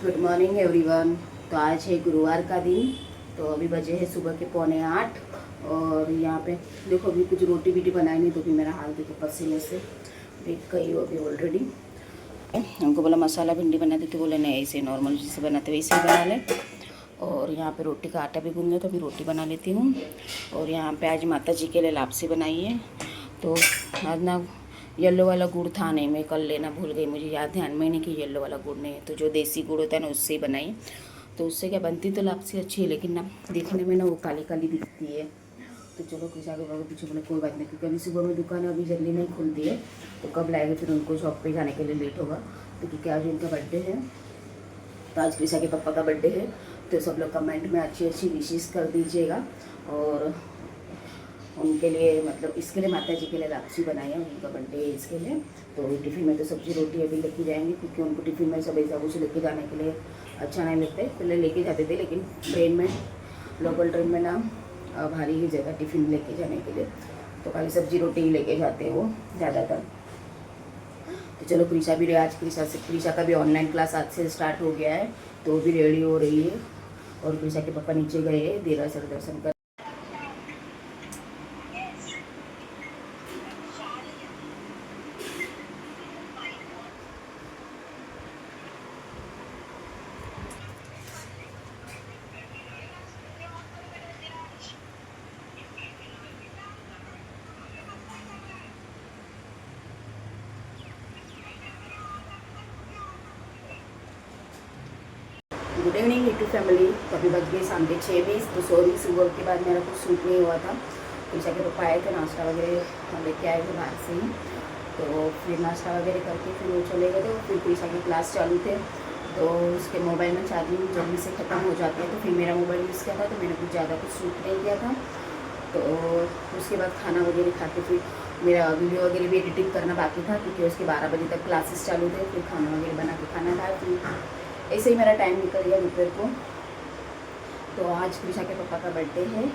Good morning everyone. तो आज है गुरुवार का दिन। तो अभी बजे है सुबह के 7:45 और यहाँ पे देखो अभी कुछ रोटी बीटी बनाई नहीं तो भी मेरा हाल देखो पसीने से देख गई हो अभी ऑलरेडी। हमको बोला मसाला भिंडी बना देते, बोले नहीं ऐसे नॉर्मल जैसे बनाते वैसे ही बना लें। और यहाँ पे रोटी का आटा भी गूंद लिया तो अभी रोटी बना लेती हूँ। और यहाँ पे आज माता जी के लिए लापसी बनाई है। तो आज ना येलो वाला गुड़ था नहीं, मैं कल लेना भूल गई, मुझे याद ध्यान में नहीं कि येलो वाला गुड़ नहीं है। तो जो देसी गुड़ होता है ना उससे ही बनाई। तो उससे क्या बनती तो लापसी अच्छी है, लेकिन ना देखने में ना वो काली काली दिखती है। तो चलो कुछ आगे बाबा पीछे बोले कोई बात नहीं, क्योंकि अभी सुबह में दुकान अभी जल्दी नहीं खुलती है। तो कब लाएंगे फिर उनको शॉप पे जाने के लिए लेट होगा। तो क्योंकि आज उनका बर्थडे है, तो आज कृषा के पापा का बर्थडे है। तो सब लोग कमेंट में अच्छी अच्छी विशेष कर दीजिएगा। और उनके लिए मतलब इसके लिए माता जी के लिए लापसी बनाई है, उनका बर्थडे है इसके लिए। तो टिफ़िन में तो सब्जी रोटी अभी लेके जाएंगे, क्योंकि उनको टिफ़िन में सब ऐसा कुछ लेके जाने के लिए अच्छा नहीं लगता है। पहले लेके जाते थे, लेकिन ट्रेन में लोकल ट्रेन में ना भारी ही जगह टिफ़िन लेके जाने के लिए, तो खाली सब्जी रोटी ही लेके जाते हैं वो ज़्यादातर। तो चलो कृषा भी आज कृषा का भी ऑनलाइन क्लास आज से स्टार्ट हो गया है, तो वो भी रेडी हो रही है। और कृषा के पापा नीचे गए हैं देरासर दर्शन कर। Good evening YouTube family. तो अभी बज गए शाम के 6:20। तो सॉरी सुबह के बाद मेरा कुछ सूट नहीं हुआ था। कृषा के पापा आए थे, नाश्ता वगैरह लेके आए थे बाहर से ही। तो फिर नाश्ता वगैरह करके फिर वो चले गए थे। फिर कृषा की क्लास चालू थे, तो उसके मोबाइल में चार्जिंग जल्दी से ख़त्म हो जाती है। तो फिर मेरा मोबाइल यूज़ किया था, तो मैंने कुछ ज़्यादा कुछ शूट नहीं किया था। तो उसके बाद खाना वगैरह खा के फिर मेरा वीडियो वगैरह भी एडिटिंग करना बाकी था, क्योंकि उसके 12 बजे तक क्लासेस चालू थे। फिर खाना वगैरह बना के खाना खाया, फिर ऐसे ही मेरा टाइम निकल गया दोपहर को। तो आज कृषा के पापा का बर्थडे है,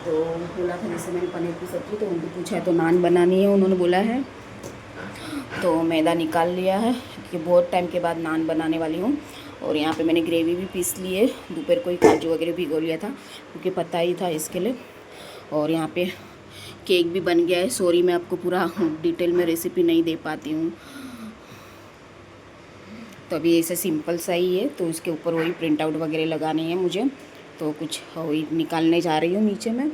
तो बोला था जैसे मैंने पनीर की सब्ज़ी, तो उनको पूछा तो नान बनानी है उन्होंने बोला है। तो मैदा निकाल लिया है, क्योंकि बहुत टाइम के बाद नान बनाने वाली हूँ। और यहाँ पे मैंने ग्रेवी भी पीस ली है, दोपहर को ही काजू वगैरह भिगो लिया था, क्योंकि पता ही था इसके लिए। और यहाँ पे केक भी बन गया है। सॉरी मैं आपको पूरा डिटेल में रेसिपी नहीं दे पाती हूँ, तो अभी ऐसे सिंपल सा ही है। तो उसके ऊपर वही प्रिंट आउट वगैरह लगाने हैं मुझे, तो कुछ वही निकालने जा रही हूँ नीचे में।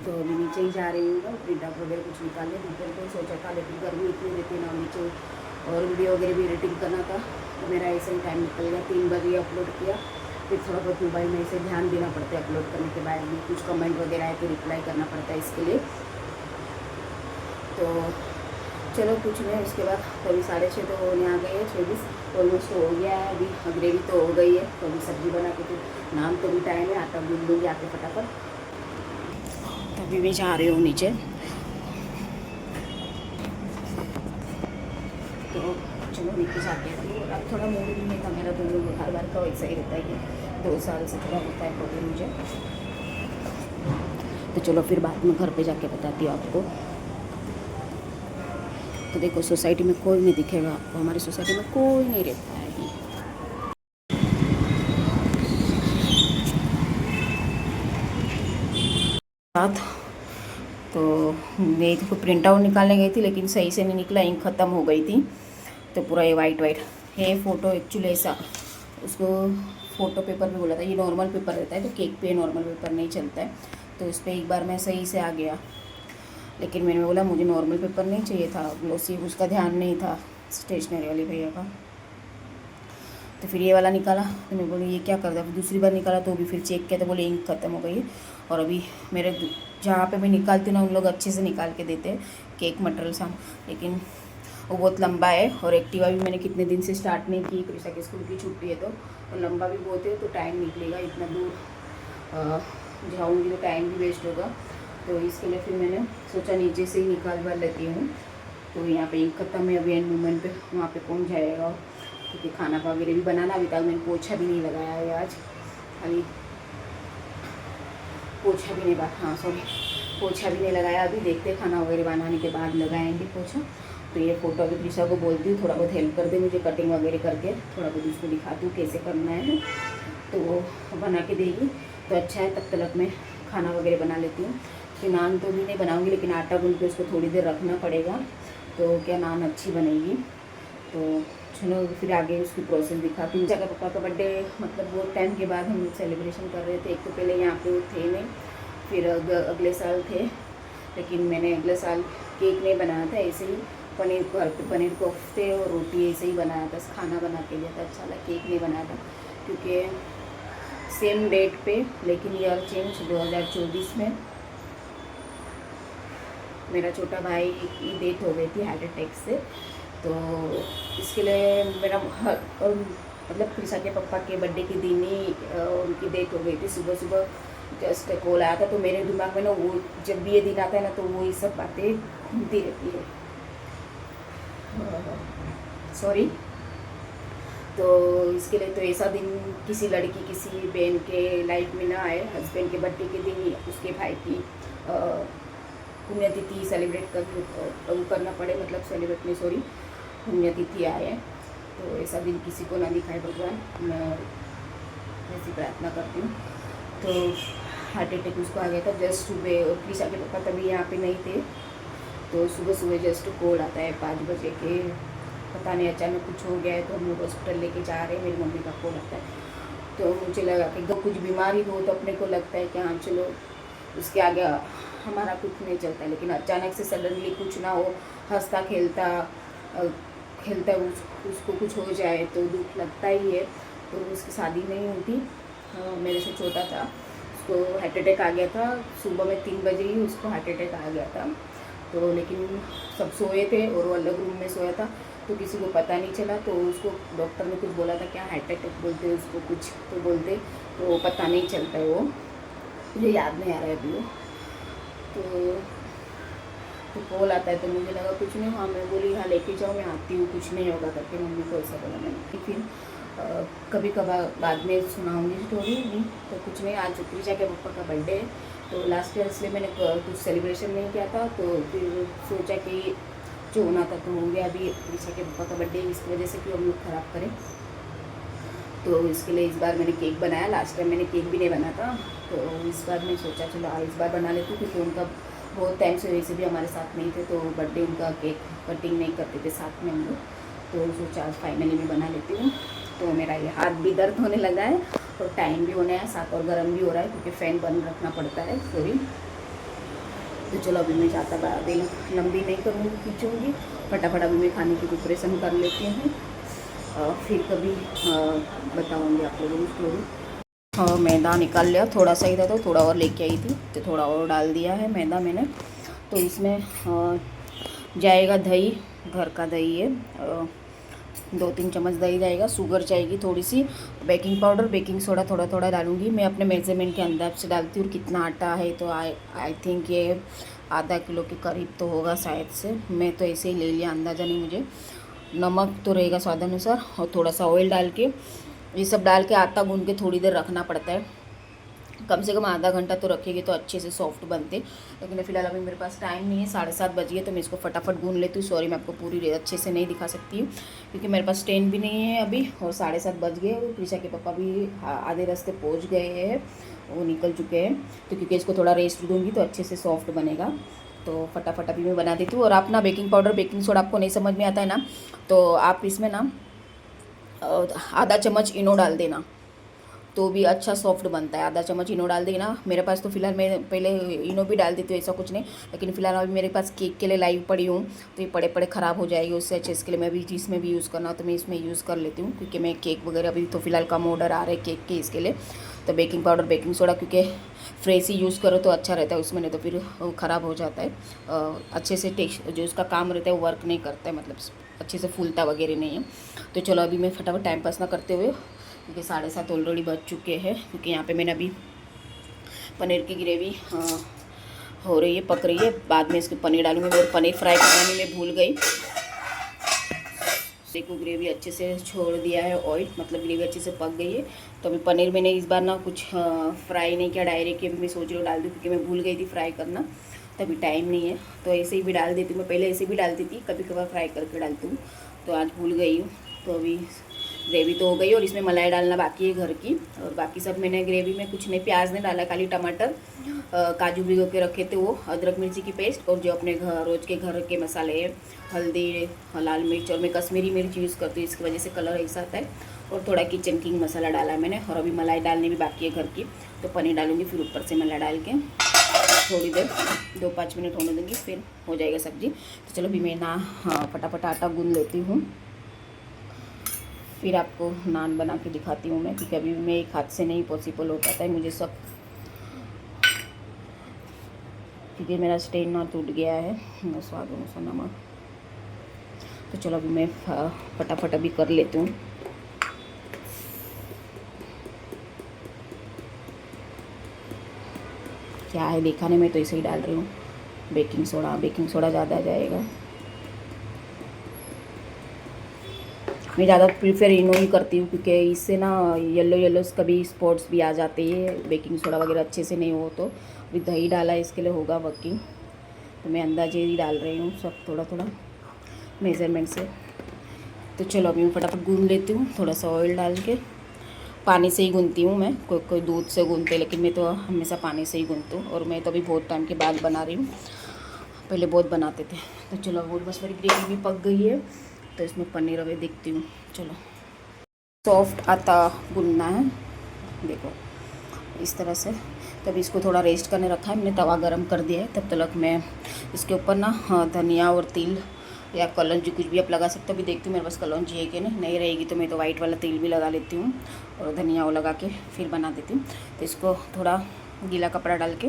तो अभी नीचे ही जा रही हूँ, प्रिंट आउट वगैरह कुछ निकालने। दोपहर को सोचा था, लेकिन गर्मी इतनी रहती ना नीचे, और वीडियो वगैरह भी एडिटिंग करना था, तो मेरा ऐसे ही टाइम निकल गया। 3 बजे अपलोड किया। फिर थोड़ा बहुत मोबाइल में ऐसे ध्यान देना पड़ता है, अपलोड करने के बाद भी कुछ कमेंट वगैरह आए तो रिप्लाई करना पड़ता है इसके लिए। तो चलो कुछ नहीं, उसके बाद कभी 6:30 तो होने आ गए हैं, 26 ऑलमोस्ट हो गया है। अभी ग्रेवी तो हो गई है, तो अभी सब्ज़ी बना के फिर नाम तो भी टाइम है, आटा गूंद लूँगी आके फटाफट। तो अभी मैं जा रही हूँ नीचे। तो चलो नीचे जाके फिर अब थोड़ा मूड भी नहीं था मेरा, तो हर बार का वैसा ही रहता है कि 2 साल से थोड़ा होता है प्रॉब्लम मुझे। तो चलो फिर बाद में घर पे जाके बताती हूँ आपको। तो देखो सोसाइटी में कोई नहीं दिखेगा आपको, हमारी सोसाइटी में कोई नहीं रहता है ही। साथ तो मैं इसको प्रिंट आउट निकालने गई थी, लेकिन सही से नहीं निकला, इंक ख़त्म हो गई थी। तो पूरा ये वाइट है फ़ोटो एक्चुअली ऐसा, उसको फ़ोटो पेपर भी बोला था। ये नॉर्मल पेपर रहता है, तो केक पे नॉर्मल पेपर नहीं चलता है। तो उस पर एक बार मैं सही से आ गया, लेकिन मैंने बोला मुझे नॉर्मल पेपर नहीं चाहिए था, ग्लोसी, उसका ध्यान नहीं था स्टेशनरी वाले भैया का। तो फिर ये वाला निकाला, तो मैं बोली ये क्या कर दिया। फिर दूसरी बार निकाला तो भी फिर चेक किया, तो बोले इंक ख़त्म हो गई है। और अभी मेरे जहाँ पे मैं निकालती हूँ ना, उन लोग अच्छे से निकाल के देते हैं केक मटेरियल साम, लेकिन वो बहुत लंबा है। और एक्टिवा भी मैंने कितने दिन से स्टार्ट नहीं की, कृषा के स्कूल की छुट्टी है, तो लंबा भी बहुत है, तो टाइम निकलेगा, इतना दूर जाऊँगी तो टाइम भी वेस्ट होगा। तो इसके लिए फिर मैंने सोचा नीचे से ही निकालवा लेती हूँ। तो यहाँ पे इंक ख़त्म है, अभी एंड मोमेंट पे वहाँ पे पहुँच जाएगा, क्योंकि खाना वगैरह भी बनाना। अभी तक मैंने पोछा भी नहीं लगाया है आज, खाली पोछा भी नहीं लगाया, अभी देखते खाना वगैरह बनाने के बाद लगाएंगे पोछा। तो ये फ़ोटो अभी प्रीशा को बोलती हूँ थोड़ा बहुत हेल्प कर दे मुझे कटिंग वगैरह करके, थोड़ा बहुत उसको दिखाती हूँ कैसे करना है, तो वो बना के देगी तो अच्छा है। तब तक मैं खाना वगैरह बना लेती हूँ। फिर नान तो भी नहीं बनाऊँगी, लेकिन आटा गूँध के उसको थोड़ी देर रखना पड़ेगा, तो क्या नान अच्छी बनेगी। तो चलो फिर आगे उसकी प्रोसेस दिखाती हूँ। जगह पापा का बर्थडे मतलब बहुत टाइम के बाद हम सेलिब्रेशन कर रहे थे। एक तो पहले यहाँ पे वो थे नहीं, फिर अगले साल थे, लेकिन मैंने अगले साल केक नहीं बनाया था, ऐसे ही पनीर पनीर कोफ्ते और रोटी ऐसे ही बनाया था, खाना बना के दिया था। अच्छा लगा, केक नहीं बनाया था क्योंकि सेम डेट पे, लेकिन ईयर चेंज 2024 में मेरा छोटा भाई की डेथ हो गई थी हार्ट अटैक से। तो इसके लिए मेरा मतलब प्रीशा के पापा के बर्थडे के दिन ही उनकी डेथ हो गई थी। सुबह सुबह जस्ट कॉल आया था, तो मेरे दिमाग में ना वो जब भी ये दिन आता है ना तो वो ये सब बातें घूमती रहती है। सॉरी। तो इसके लिए तो ऐसा दिन किसी लड़की किसी बहन के लाइफ में ना आए। हस्बैंड के बर्थडे के दिन ही उसके भाई की पुण्यतिथि सेलिब्रेट करना पड़े, मतलब सेलिब्रेट नहीं सॉरी पुण्यतिथि आए, तो ऐसा दिन किसी को ना दिखाए भगवान, मैं ऐसी प्रार्थना करती हूँ। तो हार्ट अटैक उसको आ गया था जस्ट सुबह, और प्रीशा के पापा तभी यहाँ पे नहीं थे, तो सुबह सुबह जस्ट कॉल आता है 5 बजे के, पता नहीं अचानक कुछ हो गया है, तो हम लोग हॉस्पिटल लेके जा रहे हैं। मेरी मम्मी का कॉल आता है, तो मुझे लगा कि कुछ बीमारी हो तो अपने को लगता है कि हाँ चलो उसके आगे हमारा कुछ नहीं चलता है, लेकिन अचानक से सडनली कुछ ना हो, हंसता खेलता उसको कुछ हो जाए तो दुख लगता ही है। तो उसकी शादी नहीं हुई थी, मेरे से छोटा था, उसको हार्ट अटैक आ गया था। सुबह में 3 बजे ही उसको हार्ट अटैक आ गया था। तो लेकिन सब सोए थे और वो अलग रूम में सोया था, तो किसी को पता नहीं चला। तो उसको डॉक्टर ने कुछ बोला था, क्या हार्ट अटैक बोलते हैं उसको कुछ तो बोलते, तो पता नहीं चलता है, वो मुझे याद नहीं आ रहा है अभी वो। तो कॉल आता है, तो मुझे लगा कुछ नहीं, हाँ मैं बोली हाँ लेके जाओ, मैं आती हूँ, कुछ नहीं होगा करके मम्मी को ऐसा बोला मैंने। फिर कभी कभार बाद में सुनाऊंगी स्टोरी, तो कुछ नहीं। आज प्रीशा के पापा का बर्थडे है, तो लास्ट ईयर इसलिए मैंने कुछ सेलिब्रेशन नहीं किया था, तो फिर सोचा कि जो होना था तो हो गया। अभी प्रीशा के पापा का बर्थडे इसकी वजह से क्यों हम लोग ख़राब करें, तो इसके लिए इस बार मैंने केक बनाया। लास्ट टाइम मैंने केक भी नहीं बना था, तो इस बार मैं सोचा चलो इस बार बना लेती हूँ, क्योंकि उनका बहुत टाइम से वैसे भी हमारे साथ नहीं थे, तो बर्थडे उनका केक कटिंग नहीं करते थे साथ में हम लोग, तो सोचा आज फाइनली मैं बना लेती हूँ। तो मेरा ये हाथ भी दर्द होने लगा है और टाइम भी होने है साथ, और गर्म भी हो रहा है क्योंकि फ़ैन बंद रखना पड़ता है, सॉरी। तो चलो अभी मैं ज़्यादा बड़ा दिन लंबी नहीं करूँगी, खींचूँगी, फटाफट अभी मैं खाने की प्रिपरेशन कर लेती हूँ, फिर कभी बताऊँगी आप लोगों को स्टोरी। मैदा निकाल लिया, थोड़ा सा ही था तो थोड़ा और लेके आई थी, तो थोड़ा और डाल दिया है मैदा मैंने। तो इसमें जाएगा दही, घर का दही है, 2-3 चम्मच दही जाएगा, शुगर जाएगी थोड़ी सी, बेकिंग पाउडर बेकिंग सोडा थोड़ा थोड़ा डालूंगी। मैं अपने मेजरमेंट के अंदाज से डालती हूँ कितना आटा है, तो आई थिंक ये आधा किलो के करीब तो होगा शायद से, मैं तो ऐसे ही ले लिया, अंदाज़ा नहीं मुझे। नमक तो रहेगा स्वाद अनुसार, और थोड़ा सा ऑयल डाल के ये सब डाल के आटा गूंद के थोड़ी देर रखना पड़ता है, कम से कम आधा घंटा तो रखेगी तो अच्छे से सॉफ्ट बनते। लेकिन फिलहाल अभी मेरे पास टाइम नहीं है, 7:30 बज गए, तो मैं इसको फटाफट गूंद लेती हूँ। सॉरी मैं आपको पूरी अच्छे से नहीं दिखा सकती हूँ क्योंकि मेरे पास ट्रेन भी नहीं है अभी, और 7:30 बज गए, और प्रीशा के पापा भी आधे रास्ते पहुँच गए हैं, वो निकल चुके हैं। तो क्योंकि इसको थोड़ा रेस्ट दूँगी तो अच्छे से सॉफ्ट बनेगा, तो फटाफट अभी मैं बना देती हूँ। और आप ना बेकिंग पाउडर बेकिंग सोडा आपको नहीं समझ में आता है ना, तो आप इसमें ना आधा चम्मच इनो डाल देना, तो भी अच्छा सॉफ्ट बनता है। आधा चम्मच इनो डाल देना। मेरे पास तो फिलहाल मैं पहले इनो भी डाल देती हूँ, ऐसा कुछ नहीं, लेकिन फिलहाल अभी मेरे पास केक के लिए लाइव पड़ी हूँ, तो ये पड़े पड़े ख़राब हो जाएगी, उससे अच्छे इसके लिए मैं भी जिसमें भी यूज़ करना हो तो मैं इसमें यूज़ कर लेती हूँ, क्योंकि मैं केक वगैरह अभी तो फिलहाल कम ऑर्डर आ रहे हैं केक के, इसके लिए। तो बेकिंग पाउडर बेकिंग सोडा क्योंकि फ्रेश ही यूज़ करो तो अच्छा रहता है उसमें, नहीं तो फिर ख़राब हो जाता है, अच्छे से टेस्ट जो उसका काम रहता है वो वर्क नहीं करता है, मतलब अच्छे से फूलता वगैरह नहीं है। तो चलो अभी मैं फटाफट टाइम पास ना करते हुए, क्योंकि 7:30 ऑलरेडी बज चुके हैं, क्योंकि यहाँ पे मैंने अभी पनीर की ग्रेवी हो रही है, पक रही है, बाद में इसके पनीर डालूंगी, और पनीर फ्राई करने में भूल गई। देखो ग्रेवी अच्छे से छोड़ दिया है ऑयल, मतलब ग्रेवी अच्छे से पक गई है। तो अभी पनीर मैंने इस बार ना कुछ फ्राई नहीं किया, डायरेक्ट अभी मैं सोच रही हूँ डाल दूँ, क्योंकि मैं भूल गई थी फ्राई करना। तभी टाइम नहीं है, तो ऐसे ही भी डाल देती हूँ। मैं पहले ऐसे भी डालती थी, कभी कभार फ्राई करके डालती हूँ, तो आज भूल गई हूँ। तो अभी ग्रेवी तो हो गई और इसमें मलाई डालना बाकी है घर की। और बाकी सब मैंने ग्रेवी में कुछ नहीं, प्याज नहीं डाला, खाली टमाटर, काजू भिगो के रखे थे वो, अदरक मिर्ची की पेस्ट, और जो अपने रोज़ के घर के मसाले हैं, हल्दी, लाल मिर्च, और मैं कश्मीरी मिर्च यूज़ करती हूँ, इसकी वजह से कलर ऐसा आता है। और थोड़ा किचन किंग मसाला डाला है मैंने। और अभी मलाई डालनी भी बाकी है घर की, तो पनीर डालूंगी, फिर ऊपर से मलाई डाल के थोड़ी देर 2-5 मिनट होने दूँगी, फिर हो जाएगा सब्ज़ी। तो चलो भी मैं ना फटाफट आटा गूंद लेती हूँ, फिर आपको नान बना के दिखाती हूँ मैं, क्योंकि अभी मैं एक हाथ से नहीं पॉसिबल हो पाता है मुझे सब, क्योंकि मेरा स्टेन ना टूट गया है। स्वाद अनुसार नमक। तो चलो अभी मैं फटाफट अभी कर लेती हूँ। क्या है दिखाने में, तो इसे ही डाल रही हूँ। बेकिंग सोडा ज़्यादा जाएगा। मैं ज़्यादा प्रीफर इनो ही करती हूँ, क्योंकि इससे ना येलो कभी स्पॉट्स भी आ जाते हैं, बेकिंग सोडा वगैरह अच्छे से नहीं हो। तो अभी दही डाला है, इसके लिए होगा वर्किंग, तो मैं अंदाजे ही डाल रही हूँ सब, थोड़ा थोड़ा मेज़रमेंट से। तो चलो अभी मैं फटाफट गूंद लेती हूँ, थोड़ा सा ऑयल डाल के। पानी से ही गूंदती हूँ मैं, कोई दूध से गूंदते, लेकिन मैं तो हमेशा पानी से ही गूंदती हूँ। और मैं तो अभी बहुत टाइम के बाद बना रही हूँ, पहले बहुत बनाते थे। तो चलो वो बस मेरी ग्रेवी भी पक गई है, तो इसमें पनीर अभी देखती हूँ। चलो सॉफ्ट आटा गूंदना है, देखो इस तरह से। तभी इसको थोड़ा रेस्ट करने रखा है मैंने, तवा गरम कर दिया है। तब तक मैं इसके ऊपर ना धनिया और तिल या कलौंजी कुछ भी आप लगा सकते हो। अभी देखती हूँ मेरे पास कलौंजी है कि नहीं रहेगी तो मैं तो वाइट वाला तेल भी लगा लेती हूँ, और धनिया वो लगा के फिर बना देती हूँ। तो इसको थोड़ा गीला कपड़ा डाल के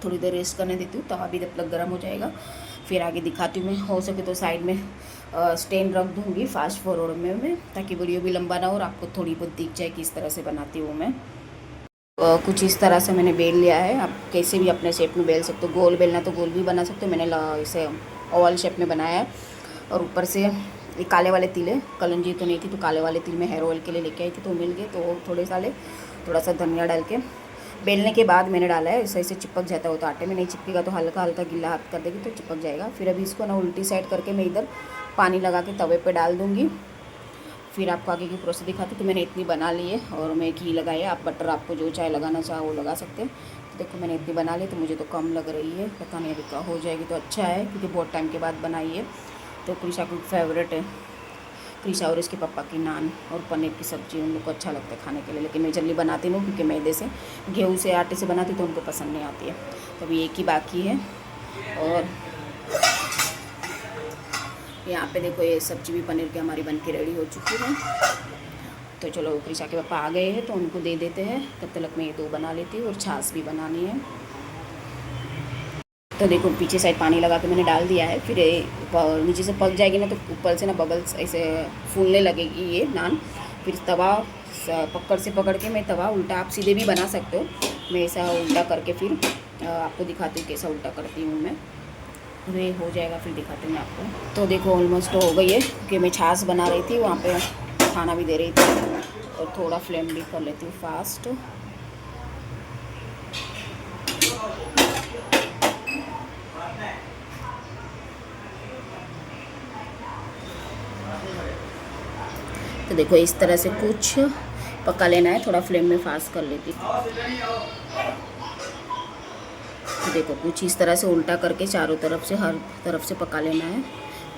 थोड़ी देर रेस्ट करने देती हूँ, तवा भी जब तक गर्म हो जाएगा। फिर आगे दिखाती हूँ मैं, हो सके तो साइड में स्टैंड रख दूँगी फास्ट फॉरवर्ड में मैं, ताकि वीडियो भी लंबा ना हो और आपको थोड़ी बहुत दिख जाए कि इस तरह से बनाती हूँ मैं। कुछ इस तरह से मैंने बेल लिया है, आप कैसे भी अपने शेप में बेल सकते हो। गोल बेलना तो गोल भी बना सकते हो, मैंने इसे ओवल शेप में बनाया है। और ऊपर से ये काले वाले तिल है, कलौंजी तो नहीं थी तो काले वाले तिल में हेयर ऑयल के लिए लेके आई थी, तो मिल गए तो थोड़े साले, थोड़ा सा धनिया डाल के बेलने के बाद मैंने डाला है। ऐसे चिपक जाता हो तो आटे में नहीं चिपकेगा, तो हल्का हल्का गीला हाथ कर देगी तो चिपक जाएगा। फिर अभी इसको ना उल्टी साइड करके मैं इधर पानी लगा के तवे पर डाल दूँगी, फिर आपको आगे की प्रोसेस दिखाती। तो मैंने इतनी बना ली है, और मैं घी लगाई है, आप बटर आपको जो चाहे लगाना चाहो वो लगा सकते हैं। तो देखो मैंने इतनी बना ली, तो मुझे तो कम लग रही है, पता नहीं अभी का हो जाएगी तो अच्छा है, क्योंकि बहुत टाइम के बाद बनाई है। तो कृषा की फेवरेट है, कृषा और इसके पापा की नान और पनीर की सब्ज़ी उन लोग को अच्छा लगता है खाने के लिए, लेकिन मैं जल्दी बनाती नहीं, क्योंकि मैदे से, गेहूँ से, आटे से बनाती तो उनको पसंद नहीं आती है। तो अभी एक ही बाकी है। और यहाँ पे देखो ये सब्जी भी पनीर की हमारी बन के रेडी हो चुकी है। तो चलो कृषा के पापा आ गए हैं तो उनको दे देते हैं, तब तक मैं ये 2 बना लेती हूँ, और छाछ भी बनानी है। तो देखो पीछे साइड पानी लगा के मैंने डाल दिया है, फिर नीचे से पक जाएगी ना, तो ऊपर से ना बबल्स ऐसे फूलने लगेगी ये नान। फिर तवा पकड़ से पकड़ के मैं तवा उल्टा, आप सीधे भी बना सकते हो, मैं ऐसा उल्टा करके फिर आपको दिखाती हूँ कैसा उल्टा करती हूँ मैं। ये हो जाएगा फिर दिखाती हूँ आपको। तो देखो ऑलमोस्ट हो गई है, क्योंकि मैं छाछ बना रही थी, वहाँ पे खाना भी दे रही थी, और थोड़ा फ्लेम भी कर लेती हूँ फास्ट। तो देखो इस तरह से कुछ पका लेना है, थोड़ा फ्लेम में फास्ट कर लेती हूँ। तो देखो कुछ इस तरह से उल्टा करके चारों तरफ से, हर तरफ से पका लेना है।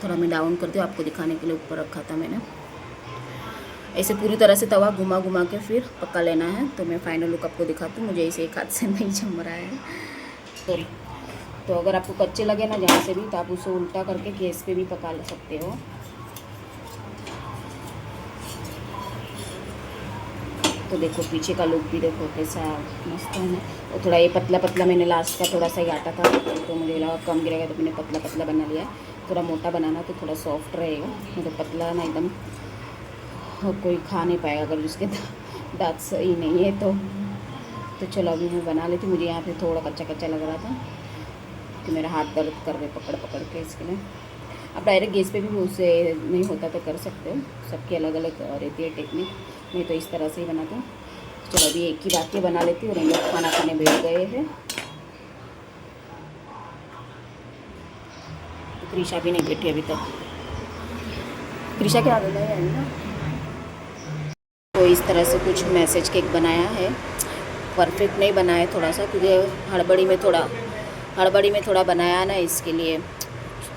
थोड़ा मैं डाउन करती हूँ, आपको दिखाने के लिए ऊपर रखा था मैंने। ऐसे पूरी तरह से तवा घुमा घुमा के फिर पका लेना है। तो मैं फाइनल लुक आपको दिखाती हूँ, मुझे इसे एक हाथ से नहीं जम रहा है, सॉरी। तो अगर आपको कच्चे लगे ना जहाँ से भी, तो आप उसे उल्टा करके गैस पे भी पका ले सकते हो। तो देखो पीछे का लुक भी देखो कैसा मस्त है ना। और थोड़ा ये पतला पतला मैंने लास्ट का थोड़ा सा ही आटा था, तो मुझे लगा कम गिरेगा, तो मैंने पतला पतला बना लिया है। थोड़ा मोटा बनाना तो थोड़ा सॉफ्ट रहेगा, मतलब पतला ना एकदम कोई खा नहीं पाएगा अगर उसके दांत सही नहीं है तो चलो अभी मैं बना लेती हूँ। मुझे यहाँ पे थोड़ा कच्चा कच्चा लग रहा था, कि मेरा हाथ दर्द कर रहे पकड़ पकड़ के, इसके लिए आप डायरेक्ट गैस पे भी उससे नहीं होता तो कर सकते हो, सबकी अलग अलग रहती है टेक्निक। मैं तो इस तरह से ही बनाती हूँ। चलो अभी एक ही बाकी बना लेती हूँ, और हम लोग खाना खाने बैठ गए हैं। क्रिशा भी नहीं बैठी अभी तक। क्रिशा क्या आदत है ना। तो इस तरह से कुछ मैसेज केक बनाया है। परफेक्ट नहीं बनाया थोड़ा सा, क्योंकि हड़बड़ी में थोड़ा बनाया ना, इसके लिए।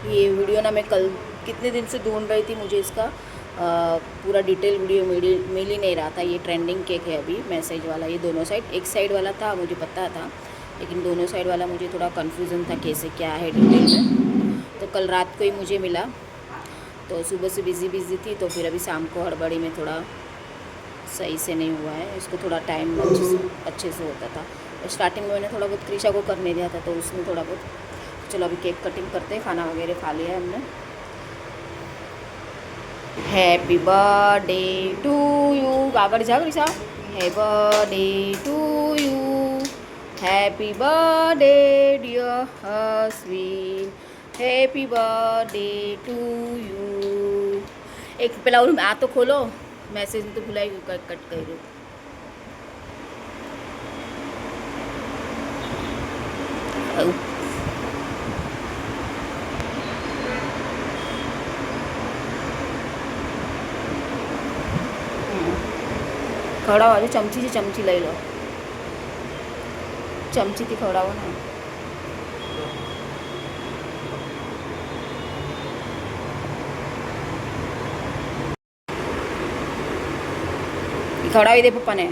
ये वीडियो ना मैं कल कितने दिन से ढूंढ रही थी, मुझे इसका पूरा डिटेल वीडियो मिल ही नहीं रहा था। ये ट्रेंडिंग केक है अभी, मैसेज वाला। ये दोनों साइड, एक साइड वाला था मुझे पता था, लेकिन दोनों साइड वाला मुझे थोड़ा कन्फ्यूज़न था कैसे क्या है डिटेल में। तो कल रात को ही मुझे मिला, तो सुबह से बिज़ी थी, तो फिर अभी शाम को हड़बड़ी में थोड़ा सही से नहीं हुआ है। इसको थोड़ा टाइम अच्छे से होता था। स्टार्टिंग में मैंने थोड़ा बहुत क्रिशा को करने दिया था, तो उसने थोड़ा बहुत। चलो अभी केक कटिंग करते हैं, खाना वगैरह खा लिया है हमने। हैप्पी बर्थडे टू यू, आगे जा Krisha. Happy birthday to you, happy birthday dear husband, happy birthday to you. एक पहला और आ तो खोलो, मैसेज तो भुलाई कट कर दो। खवड़ावा जो चमची से चमची लई लो, चमची थी खवड़ावा ना। खवड़ावी दे पप्पा ने।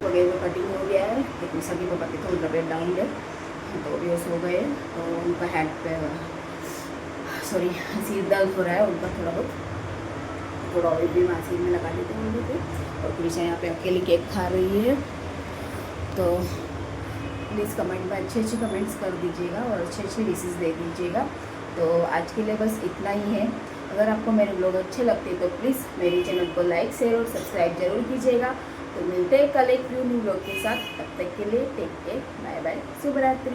वगैरह कटिंग हो गया है, लेकिन सभी को पति थोड़ी तबीयत डाउन है, तो भी सो गए। तो उनका हेड पे सॉरी सिर दर्द हो रहा है उनका थोड़ा बहुत, थोड़ा ऑयल भी मासिर में लगा देते हैं उनको फिर। और क्रिशा यहाँ पे अकेली केक खा रही है। तो प्लीज़ कमेंट में अच्छे कमेंट्स कर दीजिएगा और अच्छे डिशेस दे दीजिएगा। तो आज के लिए बस इतना ही है। अगर आपको मेरे ब्लॉग अच्छे लगते हैं तो प्लीज़ मेरे चैनल को लाइक शेयर और सब्सक्राइब जरूर कीजिएगा। तो मिलते हैं कल एक न्यू ब्लॉग के साथ। तब तक के लिए टेक केयर, बाय बाय, शुभ रात्रि।